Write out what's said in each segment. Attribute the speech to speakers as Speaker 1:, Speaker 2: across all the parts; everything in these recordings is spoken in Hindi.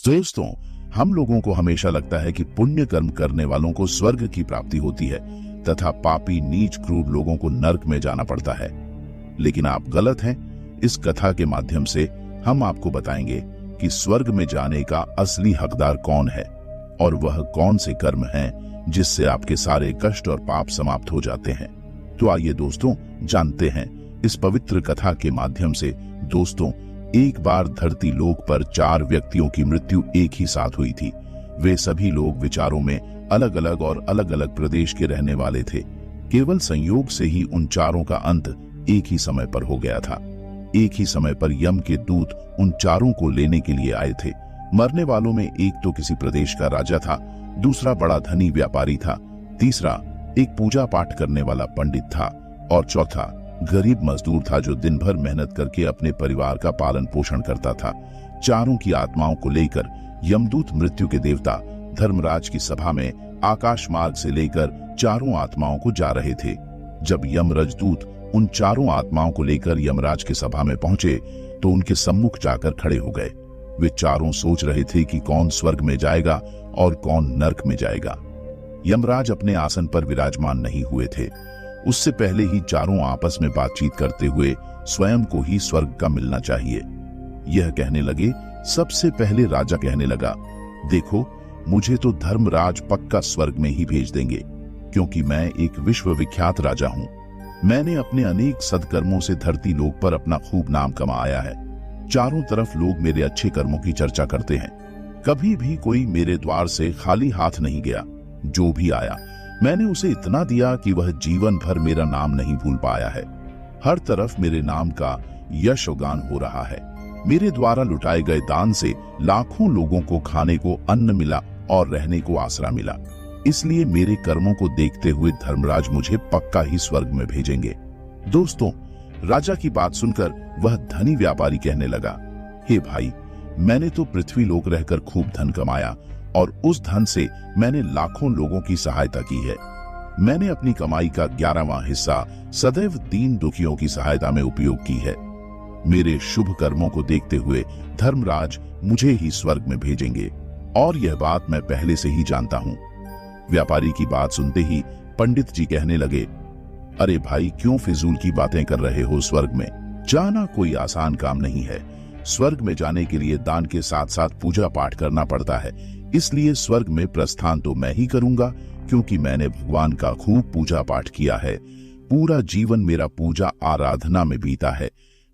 Speaker 1: दोस्तों, हम लोगों को हमेशा लगता है कि पुण्य कर्म करने वालों को स्वर्ग की प्राप्ति होती है तथा पापी नीच क्रूर लोगों को नरक में जाना पड़ता है। लेकिन आप गलत हैं। इस कथा के माध्यम से हम आपको बताएंगे कि स्वर्ग में जाने का असली हकदार कौन है और वह कौन से कर्म हैं जिससे आपके सारे कष्ट और पाप समाप्त हो जाते हैं। तो आइए दोस्तों, जानते हैं इस पवित्र कथा के माध्यम से। दोस्तों, एक बार धरती लोक पर 4 व्यक्तियों की मृत्यु एक ही साथ हुई थी। वे सभी लोग विचारों में अलग अलग और अलग अलग प्रदेश के रहने वाले थे। केवल संयोग से ही उन चारों का अंत एक ही समय पर हो गया था। एक ही समय पर यम के दूत उन चारों को लेने के लिए आए थे। मरने वालों में एक तो किसी प्रदेश का राजा था, दूसरा बड़ा धनी व्यापारी था, तीसरा एक पूजा पाठ करने वाला पंडित था और चौथा गरीब मजदूर था जो दिन भर मेहनत करके अपने परिवार का पालन पोषण करता था। चारों की आत्माओं को लेकर यमदूत मृत्यु के देवता धर्मराज की सभा में आकाश मार्ग से लेकर चारों आत्माओं को जा रहे थे। जब यमराज दूत उन चारों आत्माओं को लेकर यमराज की सभा में पहुंचे तो उनके सम्मुख जाकर खड़े हो गए। वे चारों सोच रहे थे कि कौन स्वर्ग में जाएगा और कौन नरक में जाएगा। यमराज अपने आसन पर विराजमान नहीं हुए थे। उससे पहले ही चारों आपस में बातचीत करते हुए स्वयं को ही स्वर्ग का मिलना चाहिए। यह कहने लगे। सबसे पहले राजा कहने लगा, देखो, मुझे तो धर्मराज पक्का स्वर्ग में ही भेज देंगे, क्योंकि मैं एक विश्वविख्यात राजा हूँ। मैंने अपने अनेक सदकर्मों से धरती लोक पर अपना खूब नाम कमाया है। चारों तरफ लोग मेरे अच्छे कर्मों की चर्चा करते हैं। कभी भी कोई मेरे द्वार से खाली हाथ नहीं गया। जो भी आया मैंने उसे इतना दिया कि वह जीवन भर मेरा नाम नहीं भूल पाया है। हर तरफ मेरे नाम का यशोगान हो रहा है। मेरे द्वारा लुटाए गए दान से लाखों लोगों को खाने को अन्न मिला और रहने को आसरा मिला। इसलिए मेरे कर्मों को देखते हुए धर्मराज मुझे पक्का ही स्वर्ग में भेजेंगे। दोस्तों, राजा की बात सुनकर वह धनी व्यापारी कहने लगा, हे भाई, मैंने तो पृथ्वी लोक रहकर खूब धन कमाया और उस धन से मैंने लाखों लोगों की सहायता की है। मैंने अपनी कमाई का 11वां हिस्सा सदैव दीन दुखियों की सहायता में उपयोग की है। मेरे शुभ कर्मों को देखते हुए धर्मराज मुझे ही स्वर्ग में भेजेंगे और यह बात मैं पहले से ही जानता हूँ। व्यापारी की बात सुनते ही पंडित जी कहने लगे, अरे भाई, क्यों फिजूल की बातें कर रहे हो। स्वर्ग में जाना कोई आसान काम नहीं है। स्वर्ग में जाने के लिए दान के साथ साथ पूजा पाठ करना पड़ता है। इसलिए स्वर्ग में प्रस्थान तो मैं ही करूंगा, क्योंकि मैंने भगवान का खूब पूजा पाठ किया है। पूरा जीवन मेरा पूजा आराधना में बीता है।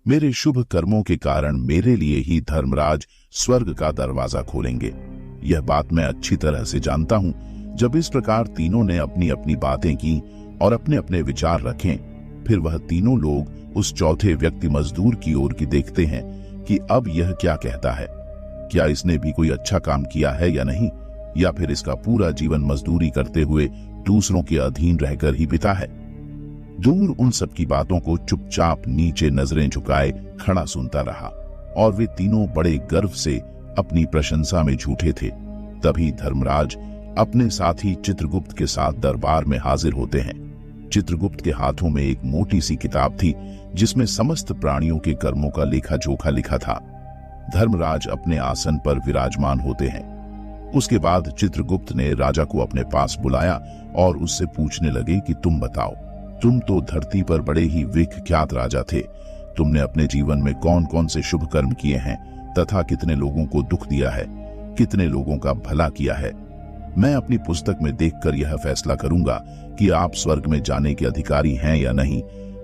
Speaker 1: मेरे शुभ कर्मों के कारण मेरे लिए ही धर्मराज स्वर्ग का दरवाजा खोलेंगे। यह बात मैं अच्छी तरह से जानता हूँ। जब इस प्रकार तीनों ने अपनी अपनी बातें की और अपने अपने विचार रखे, फिर वह तीनों लोग उस चौथे व्यक्ति मजदूर की ओर की देखते हैं कि अब यह क्या कहता है। क्या इसने भी कोई अच्छा काम किया है या नहीं, या फिर इसका पूरा जीवन मजदूरी करते हुए दूसरों के अधीन रहकर ही बिता है। दूर उन सब की बातों को चुपचाप नीचे नजरें झुकाए खड़ा सुनता रहा और वे तीनों बड़े गर्व से अपनी प्रशंसा में झूठे थे। तभी धर्मराज अपने साथी चित्रगुप्त के साथ दरबार में हाजिर होते हैं। चित्रगुप्त के हाथों में एक मोटी सी किताब थी जिसमें समस्त प्राणियों के कर्मों का लेखा जोखा लिखा था। धर्मराज अपने आसन पर विराजमान होते हैं। उसके बाद चित्रगुप्त ने राजा को अपने पास बुलाया और उससे पूछने लगे कि तुम बताओ, तुम तो धरती पर बड़े ही विख्यात राजा थे। तुमने अपने जीवन में कौन कौन से शुभ कर्म किए हैं तथा कितने लोगों को दुख दिया है, कितने लोगों का भला किया है। मैं अपनी पुस्तक में देखकर यह फैसला करूंगा कि आप स्वर्ग में जाने के अधिकारी हैं या नहीं।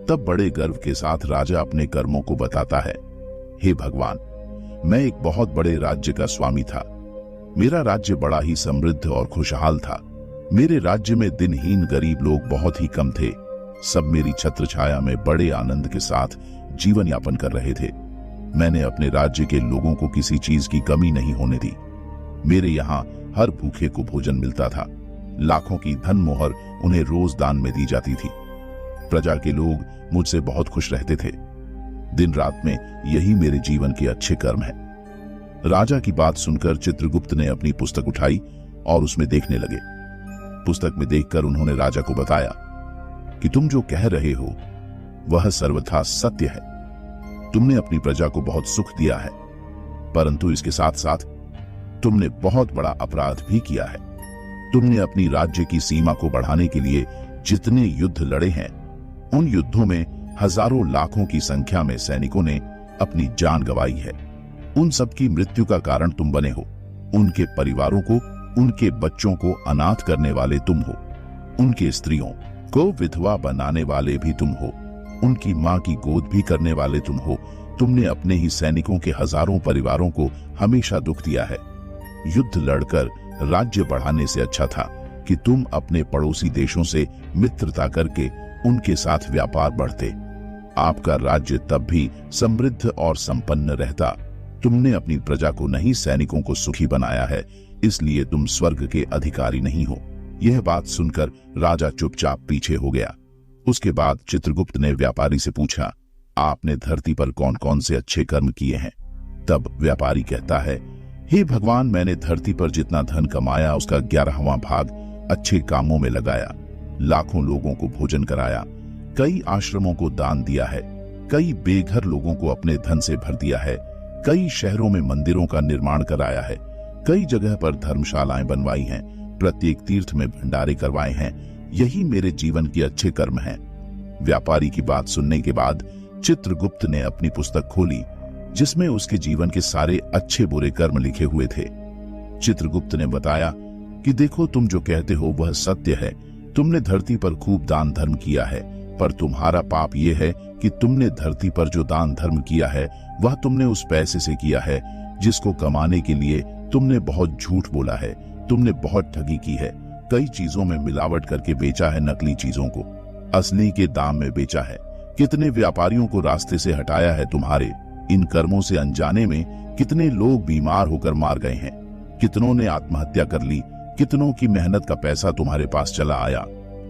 Speaker 1: तब बड़े गर्व के साथ राजा अपने कर्मों को बताता है। हे भगवान, मैं एक बहुत बड़े राज्य का स्वामी था। मेरा राज्य बड़ा ही समृद्ध और खुशहाल था। मेरे राज्य में दिनहीन गरीब लोग बहुत ही कम थे। सब मेरी छत्र छाया में बड़े आनंद के साथ जीवन यापन कर रहे थे। मैंने अपने राज्य के लोगों को किसी चीज की कमी नहीं होने दी। मेरे यहाँ हर भूखे को भोजन मिलता था। लाखों की धन मोहर उन्हें रोज दान में दी जाती थी। प्रजा के लोग मुझसे बहुत खुश रहते थे। दिन रात में यही मेरे जीवन के अच्छे कर्म हैं। राजा की बात सुनकर चित्रगुप्त ने अपनी पुस्तक उठाई और उसमें देखने लगे। पुस्तक में देखकर उन्होंने राजा को बताया कि तुम जो कह रहे हो वह सर्वथा सत्य है। तुमने अपनी प्रजा को बहुत सुख दिया है, परंतु इसके साथ साथ तुमने बहुत बड़ा अपराध भी किया है। तुमने अपनी राज्य की सीमा को बढ़ाने के लिए जितने युद्ध लड़े हैं, उन युद्धों में हजारों लाखों की संख्या में सैनिकों ने अपनी जान गंवाई है। उन सब की मृत्यु का कारण तुम बने हो। उनके परिवारों को, उनके बच्चों को अनाथ करने वाले तुम हो। उनके स्त्रियों को विधवा बनाने वाले भी तुम हो। उनकी मां की गोद भी करने वाले तुम हो। तुमने अपने ही सैनिकों के हजारों परिवारों को हमेशा दुख दिया है। युद्ध लड़कर राज्य बढ़ाने से अच्छा था कि तुम अपने पड़ोसी देशों से मित्रता करके उनके साथ व्यापार बढ़ते। आपका राज्य तब भी समृद्ध और संपन्न रहता। तुमने अपनी प्रजा को नहीं, सैनिकों को सुखी बनाया है, इसलिए तुम स्वर्ग के अधिकारी नहीं हो। यह बात सुनकर राजा चुपचाप पीछे हो गया। उसके बाद चित्रगुप्त ने व्यापारी से पूछा, आपने धरती पर कौन कौन से अच्छे कर्म किए हैं? तब व्यापारी कहता है, हे भगवान, मैंने धरती पर जितना धन कमाया उसका 11वां भाग अच्छे कामों में लगाया। लाखों लोगों को भोजन कराया, कई आश्रमों को दान दिया है, कई बेघर लोगों को अपने धन से भर दिया है, कई शहरों में मंदिरों का निर्माण कराया है, कई जगह पर धर्मशालाएं बनवाई हैं, प्रत्येक तीर्थ में भंडारे करवाए हैं। यही मेरे जीवन के अच्छे कर्म हैं। व्यापारी की बात सुनने के बाद चित्रगुप्त ने अपनी पुस्तक खोली, जिसमें उसके जीवन के सारे अच्छे बुरे कर्म लिखे हुए थे। चित्रगुप्त ने बताया कि देखो, तुम जो कहते हो वह सत्य है। तुमने धरती पर खूब दान धर्म किया है, पर तुम्हारा पाप यह है कि तुमने धरती पर जो दान धर्म किया है वह तुमने उस पैसे से किया है जिसको कमाने के लिए तुमने बहुत झूठ बोला है। तुमने बहुत ठगी की है, कई चीजों में मिलावट करके बेचा है, नकली चीजों को असली के दाम में बेचा है। कितने व्यापारियों को रास्ते से हटाया है। तुम्हारे इन कर्मों से अनजाने में कितने लोग बीमार होकर मार गए हैं, कितनों ने आत्महत्या कर ली, कितनों की मेहनत का पैसा तुम्हारे पास चला आया।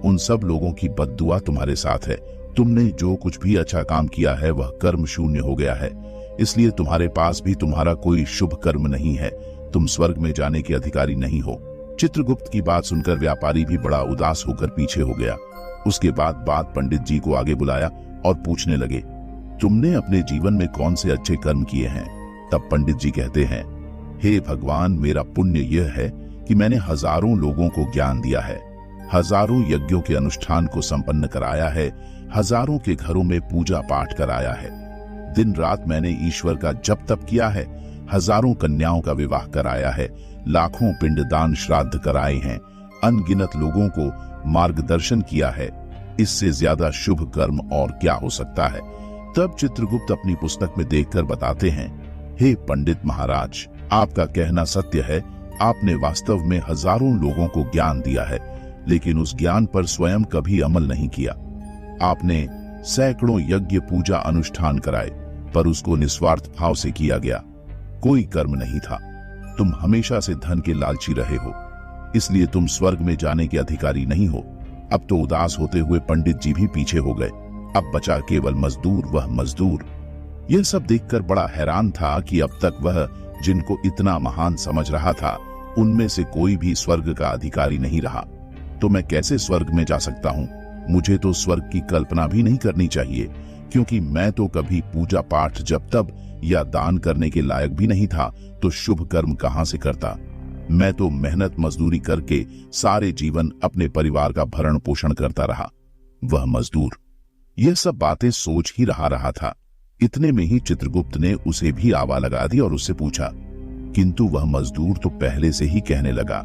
Speaker 1: उन सब लोगों की बद्दुआ तुम्हारे साथ है। तुमने जो कुछ भी अच्छा काम किया है वह कर्म शून्य हो गया है, इसलिए तुम्हारे पास भी तुम्हारा कोई शुभ कर्म नहीं है। तुम स्वर्ग में जाने के अधिकारी नहीं हो। चित्रगुप्त की बात सुनकर व्यापारी भी बड़ा उदास होकर पीछे हो गया। उसके बाद पंडित जी को आगे बुलाया और पूछने लगे, तुमने अपने जीवन में कौन से अच्छे कर्म किए हैं? तब पंडित जी कहते हैं, हे भगवान, मेरा पुण्य यह है कि मैंने हजारों लोगों को ज्ञान दिया है, हजारों यज्ञों के अनुष्ठान को संपन्न कराया है, हजारों के घरों में पूजा पाठ कराया है, दिन रात मैंने ईश्वर का जप तप किया है, हजारों कन्याओं का विवाह कराया है, लाखों पिंडदान श्राद्ध कराए हैं, अनगिनत लोगों को मार्गदर्शन किया है। इससे ज्यादा शुभ कर्म और क्या हो सकता है? तब चित्रगुप्त अपनी पुस्तक में देखकर बताते हैं, हे पंडित महाराज, आपका कहना सत्य है। आपने वास्तव में हजारों लोगों को ज्ञान दिया है, लेकिन उस ज्ञान पर स्वयं कभी अमल नहीं किया। आपने सैकड़ों यज्ञ पूजा अनुष्ठान कराए, पर उसको निस्वार्थ भाव से किया गया, कोई कर्म नहीं था। तुम हमेशा से धन के लालची रहे हो, इसलिए तुम स्वर्ग में जाने के अधिकारी नहीं हो। अब तो उदास होते हुए पंडित जी भी पीछे हो गए। अब बचा केवल मजदूर, वह मजदूर। यह सब देखकर बड़ा हैरान था कि अब तक वह जिनको इतना महान समझ रहा था, उनमें से कोई भी स्वर्ग का अधिकारी नहीं रहा। तो मैं कैसे स्वर्ग में जा सकता हूँ? मुझे तो स्वर्ग की कल्पना भी नहीं करनी चाहिए, क्योंकि मैं तो कभी पूजा पाठ जब तब या दान करने के लायक भी नहीं था, तो शुभ कर्म कहां से करता? मैं तो मेहनत मजदूरी करके सारे जीवन अपने परिवार का भरण पोषण करता रहा। वह मजदूर यह सब बातें सोच ही रहा था। इतने में ही चित्रगुप्त ने उसे भी आवा लगा दी और उससे पूछा, किंतु वह मजदूर तो पहले से ही कहने लगा,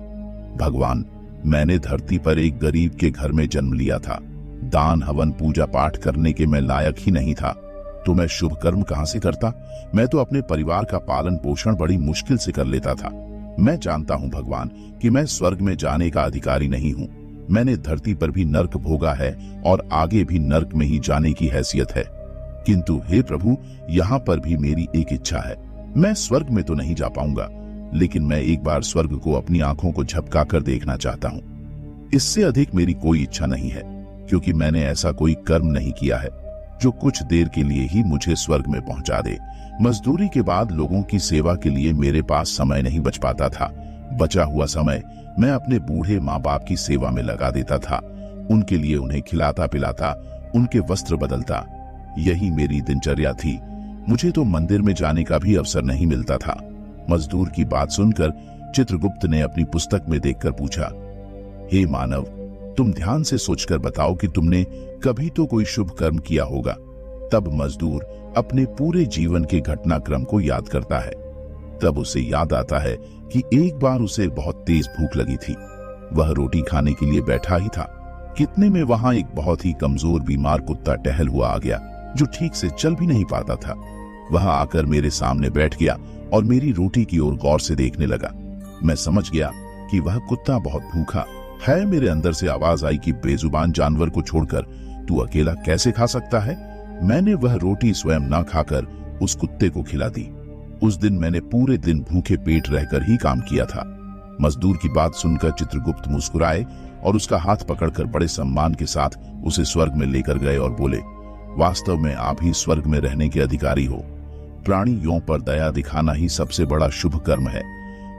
Speaker 1: भगवान, मैंने धरती पर एक गरीब के घर में जन्म लिया था। दान हवन पूजा पाठ करने के मैं लायक ही नहीं था, तो मैं शुभ कर्म कहां से करता? मैं तो अपने परिवार का पालन पोषण बड़ी मुश्किल से कर लेता था। मैं जानता हूं भगवान कि मैं स्वर्ग में जाने का अधिकारी नहीं हूं। मैंने धरती पर भी नर्क भोगा है और आगे भी नर्क में ही जाने की हैसियत है। किंतु हे प्रभु, यहाँ पर भी मेरी एक इच्छा है। मैं स्वर्ग में तो नहीं जा पाऊंगा, लेकिन मैं एक बार स्वर्ग को अपनी आंखों को झपका कर देखना चाहता हूँ। इससे अधिक मेरी कोई इच्छा नहीं है, क्योंकि मैंने ऐसा कोई कर्म नहीं किया है जो कुछ देर के लिए ही मुझे स्वर्ग में पहुंचा दे। मजदूरी के बाद लोगों की सेवा के लिए मेरे पास समय नहीं बच पाता था। बचा हुआ समय मैं अपने बूढ़े माँ बाप की सेवा में लगा देता था। उनके लिए उन्हें खिलाता पिलाता, उनके वस्त्र बदलता, यही मेरी दिनचर्या थी। मुझे तो मंदिर में जाने का भी अवसर नहीं मिलता था। मजदूर की बात सुनकर चित्रगुप्त ने अपनी पुस्तक में देखकर पूछा, हे मानव, तुम ध्यान से सोचकर बताओ कि तुमने कभी तो कोई शुभ कर्म किया होगा। तब मजदूर अपने पूरे जीवन के घटनाक्रम को याद करता है। तब उसे याद आता है कि एक बार उसे बहुत तेज भूख लगी थी। वह रोटी खाने के लिए बैठा ही था, कितने में वहां एक बहुत ही कमजोर बीमार कुत्ता टहल हुआ आ गया, जो ठीक से चल भी नहीं पाता था। वह आकर मेरे सामने बैठ गया और मेरी रोटी की ओर गौर से देखने लगा। मैं समझ गया कि वह कुत्ता बहुत भूखा है। मेरे अंदर से आवाज आई कि बेजुबान जानवर को छोड़कर तू अकेला कैसे खा सकता है। मैंने वह रोटी स्वयं ना खाकर उस कुत्ते को खिला दी। उस दिन मैंने पूरे दिन भूखे पेट रहकर ही काम किया था। मजदूर की बात सुनकर चित्रगुप्त मुस्कुराए और उसका हाथ पकड़कर बड़े सम्मान के साथ उसे स्वर्ग में लेकर गए और बोले, वास्तव में आप ही स्वर्ग में रहने के अधिकारी हो। प्राणियों पर दया दिखाना ही सबसे बड़ा शुभ कर्म है।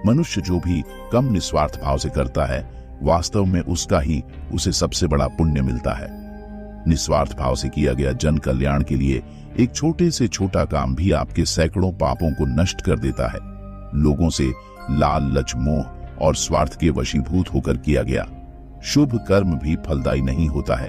Speaker 1: मनुष्य जो भी कम निस्वार्थ भाव से करता है, वास्तव में उसका ही उसे सबसे बड़ा पुण्य मिलता है। निस्वार्थ भाव से किया गया जन कल्याण के लिए एक छोटे से छोटा काम भी आपके सैकड़ों पापों को नष्ट कर देता है। लोगों से लालच, मोह और स्वार्थ के वशीभूत होकर किया गया शुभ कर्म भी फलदायी नहीं होता है।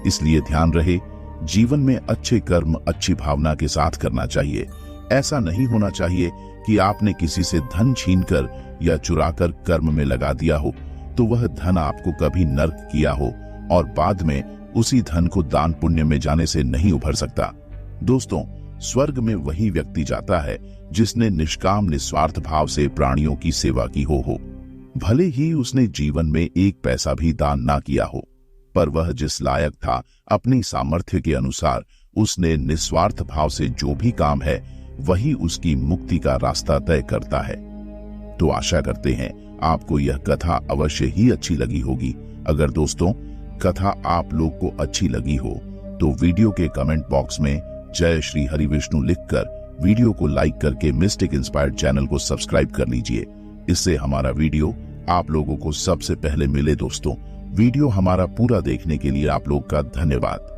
Speaker 1: इसलिए ध्यान रहे, जीवन में अच्छे कर्म अच्छी भावना के साथ करना चाहिए। ऐसा नहीं होना चाहिए कि आपने किसी से धन छीनकर या चुराकर कर्म में लगा दिया हो तो वह धन आपको कभी नर्क किया हो और बाद में उसी धन को दान पुण्य में जाने से नहीं उभर सकता। दोस्तों, स्वर्ग में वही व्यक्ति जाता है जिसने निष्काम निस्वार्थ भाव से प्राणियों की सेवा की हो। भले ही उसने जीवन में एक पैसा भी दान ना किया हो, पर वह जिस लायक था अपनी सामर्थ्य के अनुसार उसने निस्वार्थ भाव से जो भी काम है वही उसकी मुक्ति का रास्ता तय करता है। तो आशा करते हैं आपको यह कथा अवश्य ही अच्छी लगी होगी। अगर दोस्तों कथा आप लोग को अच्छी लगी हो तो वीडियो के कमेंट बॉक्स में जय श्री हरि विष्णु लिखकर वीडियो को लाइक करके मिस्टिक इंस्पायर्ड चैनल को सब्सक्राइब कर लीजिए। इससे हमारा वीडियो आप लोगों को सबसे पहले मिले। दोस्तों, वीडियो हमारा पूरा देखने के लिए आप लोग का धन्यवाद।